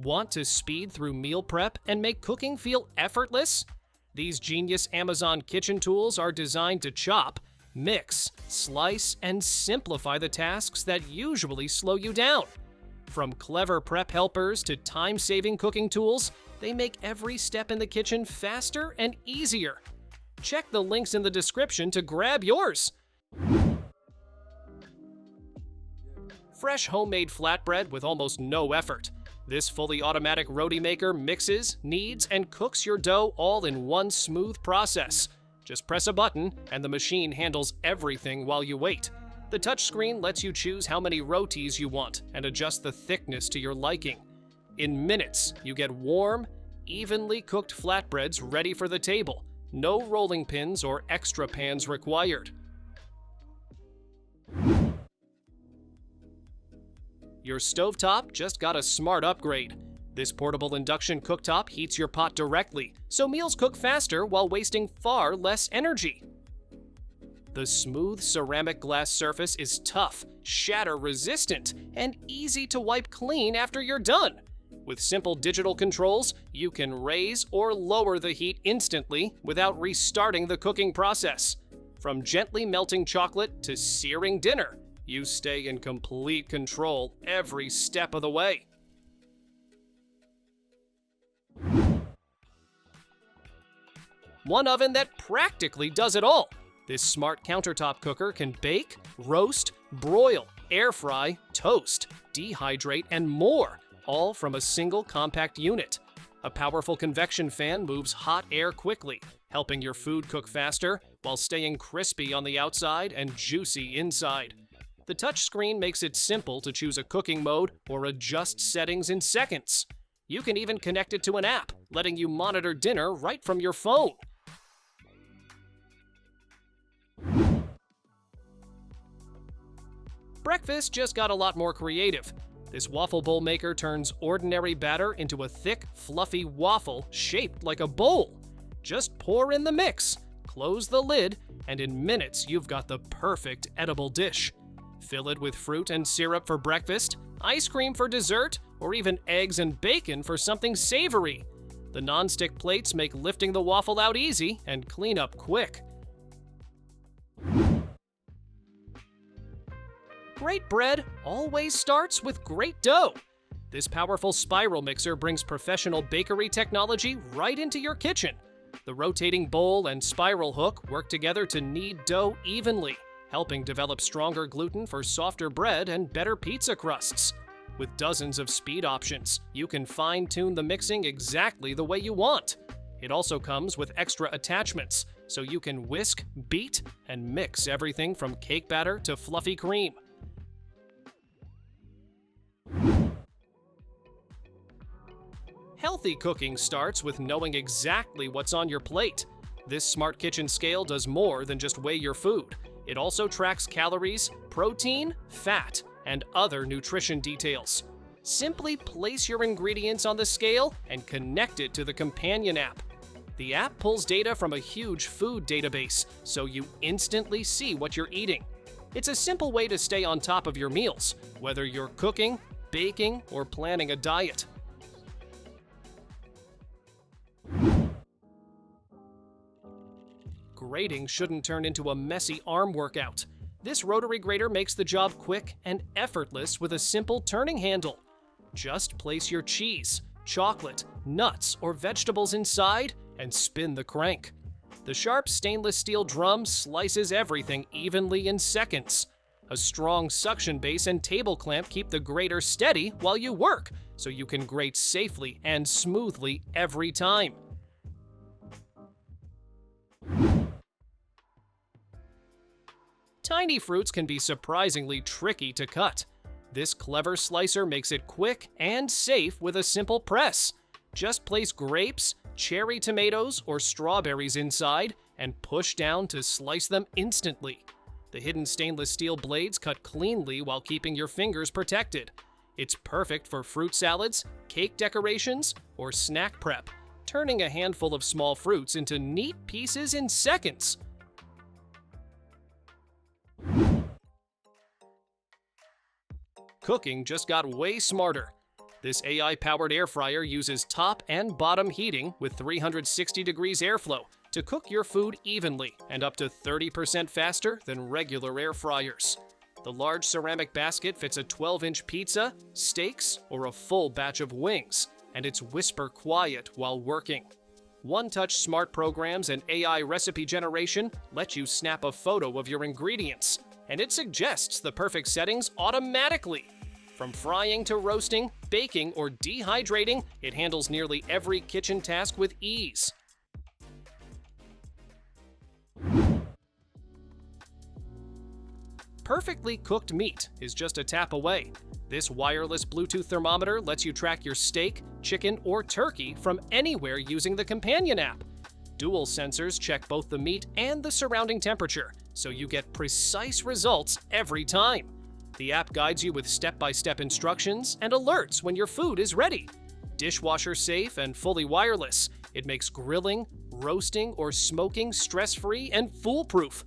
Want to speed through meal prep and make cooking feel effortless? These genius Amazon kitchen tools are designed to chop, mix, slice, and simplify the tasks that usually slow you down. From clever prep helpers to time-saving cooking tools, they make every step in the kitchen faster and easier. Check the links in the description to grab yours. Fresh homemade flatbread with almost no effort. This fully automatic Roti Maker mixes, kneads, and cooks your dough all in one smooth process. Just press a button, and the machine handles everything while you wait. The touchscreen lets you choose how many rotis you want and adjust the thickness to your liking. In minutes, you get warm, evenly cooked flatbreads ready for the table. No rolling pins or extra pans required. Your stovetop just got a smart upgrade. This portable induction cooktop heats your pot directly, so meals cook faster while wasting far less energy. The smooth ceramic glass surface is tough, shatter-resistant, and easy to wipe clean after you're done. With simple digital controls, you can raise or lower the heat instantly without restarting the cooking process. From gently melting chocolate to searing dinner, you stay in complete control every step of the way. One oven that practically does it all. This smart countertop cooker can bake, roast, broil, air fry, toast, dehydrate, and more, all from a single compact unit. A powerful convection fan moves hot air quickly, helping your food cook faster while staying crispy on the outside and juicy inside. The touchscreen makes it simple to choose a cooking mode or adjust settings in seconds. You can even connect it to an app, letting you monitor dinner right from your phone. Breakfast just got a lot more creative. This waffle bowl maker turns ordinary batter into a thick, fluffy waffle shaped like a bowl. Just pour in the mix, close the lid, and in minutes you've got the perfect edible dish. Fill it with fruit and syrup for breakfast, ice cream for dessert, or even eggs and bacon for something savory. The non-stick plates make lifting the waffle out easy and clean up quick. Great bread always starts with great dough. This powerful spiral mixer brings professional bakery technology right into your kitchen. The rotating bowl and spiral hook work together to knead dough evenly, helping develop stronger gluten for softer bread and better pizza crusts. With dozens of speed options, you can fine-tune the mixing exactly the way you want. It also comes with extra attachments, so you can whisk, beat, and mix everything from cake batter to fluffy cream. Healthy cooking starts with knowing exactly what's on your plate. This smart kitchen scale does more than just weigh your food. It also tracks calories, protein, fat, and other nutrition details. Simply place your ingredients on the scale and connect it to the companion app. The app pulls data from a huge food database, so you instantly see what you're eating. It's a simple way to stay on top of your meals, whether you're cooking, baking, or planning a diet. Grating shouldn't turn into a messy arm workout. This Rotary Grater makes the job quick and effortless with a simple turning handle. Just place your cheese, chocolate, nuts, or vegetables inside and spin the crank. The sharp stainless steel drum slices everything evenly in seconds. A strong suction base and table clamp keep the grater steady while you work, so you can grate safely and smoothly every time. Tiny fruits can be surprisingly tricky to cut. This clever slicer makes it quick and safe with a simple press. Just place grapes, cherry tomatoes, or strawberries inside and push down to slice them instantly. The hidden stainless steel blades cut cleanly while keeping your fingers protected. It's perfect for fruit salads, cake decorations, or snack prep, turning a handful of small fruits into neat pieces in seconds. Cooking just got way smarter. This AI-powered air fryer uses top and bottom heating with 360 degrees airflow to cook your food evenly and up to 30% faster than regular air fryers. The large ceramic basket fits a 12-inch pizza, steaks, or a full batch of wings, and it's whisper quiet while working. One-touch smart programs and AI recipe generation let you snap a photo of your ingredients, and it suggests the perfect settings automatically. From frying to roasting, baking, or dehydrating, it handles nearly every kitchen task with ease. Perfectly cooked meat is just a tap away. This wireless Bluetooth thermometer lets you track your steak, chicken, or turkey from anywhere using the companion app. Dual sensors check both the meat and the surrounding temperature, so you get precise results every time. The app guides you with step-by-step instructions and alerts when your food is ready. Dishwasher safe and fully wireless, it makes grilling, roasting, or smoking stress-free and foolproof.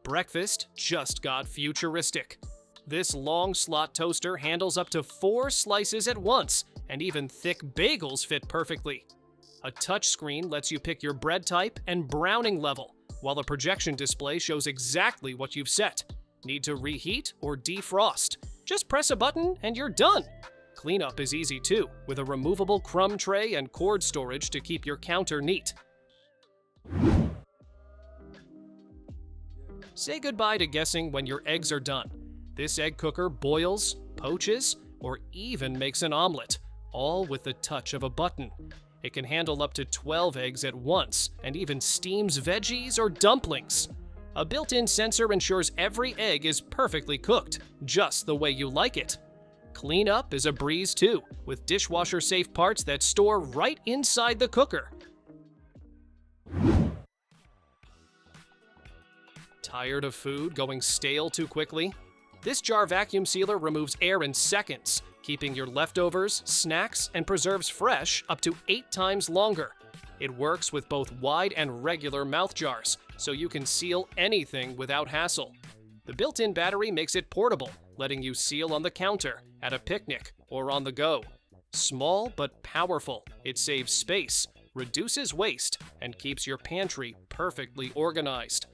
Breakfast just got futuristic. This long slot toaster handles up to 4 slices at once, and even thick bagels fit perfectly. A touchscreen lets you pick your bread type and browning level, while the projection display shows exactly what you've set. Need to reheat or defrost? Just press a button and you're done. Cleanup is easy too, with a removable crumb tray and cord storage to keep your counter neat. Say goodbye to guessing when your eggs are done. This egg cooker boils, poaches, or even makes an omelet, all with the touch of a button. It can handle up to 12 eggs at once and even steams veggies or dumplings. A built-in sensor ensures every egg is perfectly cooked, just the way you like it. Cleanup is a breeze too, with dishwasher-safe parts that store right inside the cooker. Tired of food going stale too quickly? This jar vacuum sealer removes air in seconds, keeping your leftovers, snacks, and preserves fresh up to 8 times longer. It works with both wide and regular mouth jars, so you can seal anything without hassle. The built-in battery makes it portable, letting you seal on the counter, at a picnic, or on the go. Small but powerful, it saves space, reduces waste, and keeps your pantry perfectly organized.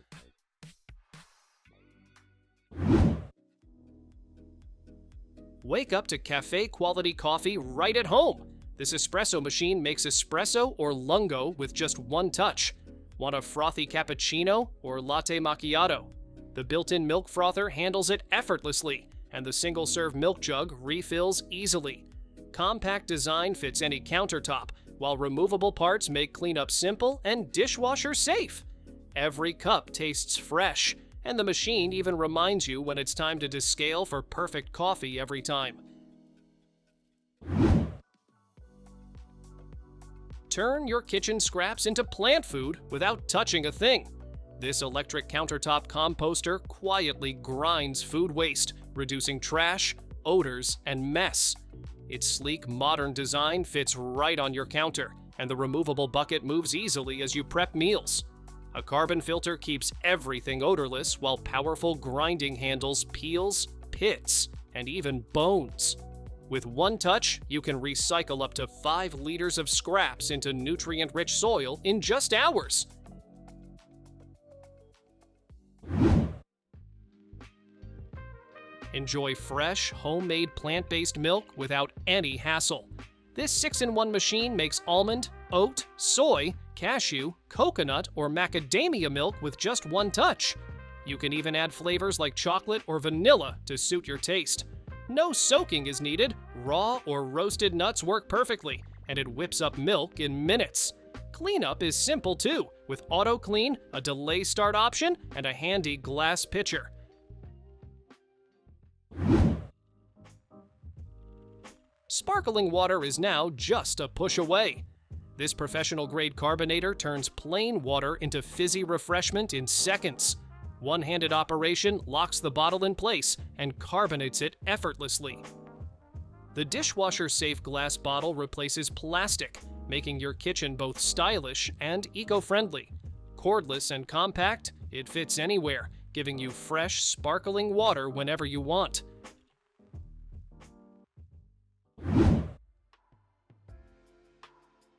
Wake up to cafe-quality coffee right at home. This espresso machine makes espresso or lungo with just one touch. Want a frothy cappuccino or latte macchiato? The built-in milk frother handles it effortlessly, and the single-serve milk jug refills easily. Compact design fits any countertop, while removable parts make cleanup simple and dishwasher safe. Every cup tastes fresh, and the machine even reminds you when it's time to descale for perfect coffee every time. Turn your kitchen scraps into plant food without touching a thing. This electric countertop composter quietly grinds food waste, reducing trash, odors, and mess. Its sleek, modern design fits right on your counter, and the removable bucket moves easily as you prep meals. A carbon filter keeps everything odorless, while powerful grinding handles peels, pits, and even bones. With one touch, you can recycle up to 5 liters of scraps into nutrient-rich soil in just hours. Enjoy fresh, homemade plant-based milk without any hassle. This 6-in-1 machine makes almond, oat, soy, cashew, coconut, or macadamia milk with just one touch. You can even add flavors like chocolate or vanilla to suit your taste. No soaking is needed, raw or roasted nuts work perfectly, and it whips up milk in minutes. Cleanup is simple too, with auto clean, a delay start option, and a handy glass pitcher. Sparkling water is now just a push away. This professional-grade Carbonator turns plain water into fizzy refreshment in seconds. One-handed operation locks the bottle in place and carbonates it effortlessly. The dishwasher-safe glass bottle replaces plastic, making your kitchen both stylish and eco-friendly. Cordless and compact, it fits anywhere, giving you fresh, sparkling water whenever you want.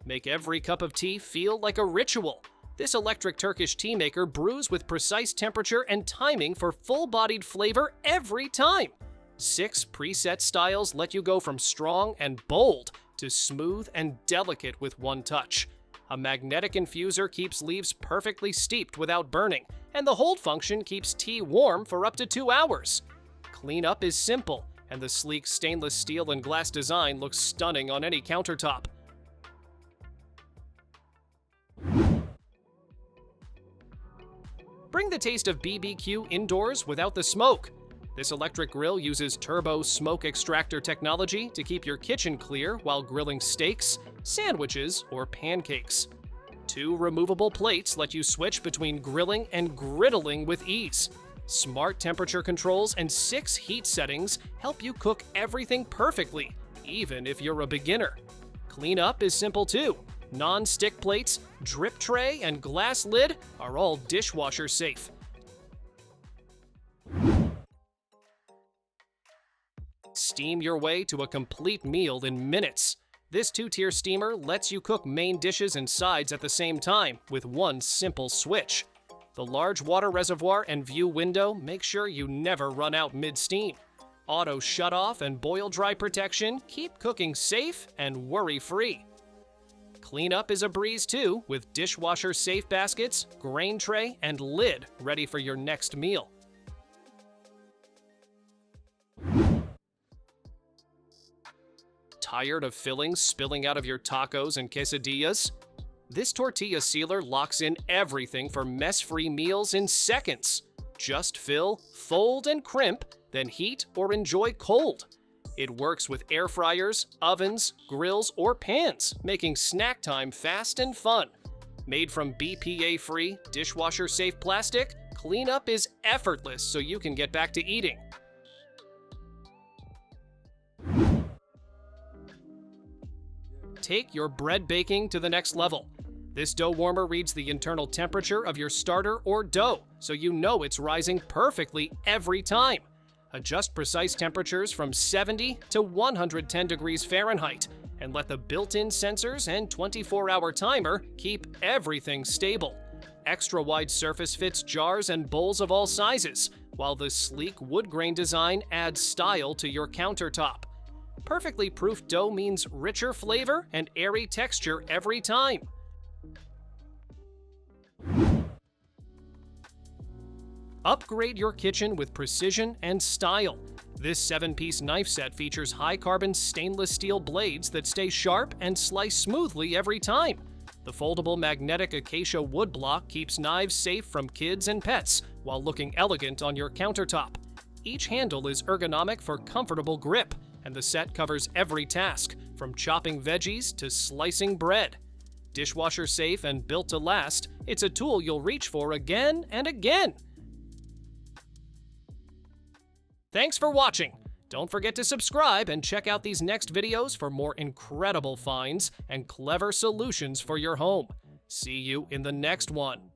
Make every cup of tea feel like a ritual. This electric Turkish tea maker brews with precise temperature and timing for full-bodied flavor every time. 6 preset styles let you go from strong and bold to smooth and delicate with one touch. A magnetic infuser keeps leaves perfectly steeped without burning, and the hold function keeps tea warm for up to 2 hours. Cleanup is simple, and the sleek stainless steel and glass design looks stunning on any countertop. Bring the taste of BBQ indoors without the smoke. This electric grill uses turbo smoke extractor technology to keep your kitchen clear while grilling steaks, sandwiches, or pancakes. 2 removable plates let you switch between grilling and griddling with ease. Smart temperature controls and 6 heat settings help you cook everything perfectly, even if you're a beginner. Cleanup is simple too. Non-stick plates, drip tray, and glass lid are all dishwasher safe. Steam your way to a complete meal in minutes. This 2-tier steamer lets you cook main dishes and sides at the same time with one simple switch. The large water reservoir and view window make sure you never run out mid-steam. Auto shutoff and boil dry protection keep cooking safe and worry-free. Cleanup is a breeze too, with dishwasher safe baskets, grain tray, and lid ready for your next meal. Tired of fillings spilling out of your tacos and quesadillas? This Tortilla Sealer locks in everything for mess-free meals in seconds. Just fill, fold, and crimp, then heat or enjoy cold. It works with air fryers, ovens, grills, or pans, making snack time fast and fun. Made from BPA-free, dishwasher-safe plastic, cleanup is effortless so you can get back to eating. Take your bread baking to the next level. This dough warmer reads the internal temperature of your starter or dough, so you know it's rising perfectly every time. Adjust precise temperatures from 70 to 110 degrees Fahrenheit, and let the built-in sensors and 24-hour timer keep everything stable. Extra wide surface fits jars and bowls of all sizes, while the sleek wood grain design adds style to your countertop. Perfectly proofed dough means richer flavor and airy texture every time. Upgrade your kitchen with precision and style. This 7-piece knife set features high-carbon stainless steel blades that stay sharp and slice smoothly every time. The foldable magnetic acacia wood block keeps knives safe from kids and pets while looking elegant on your countertop. Each handle is ergonomic for comfortable grip, and the set covers every task, from chopping veggies to slicing bread. Dishwasher safe and built to last, it's a tool you'll reach for again and again. Thanks for watching. Don't forget to subscribe and check out these next videos for more incredible finds and clever solutions for your home. See you in the next one.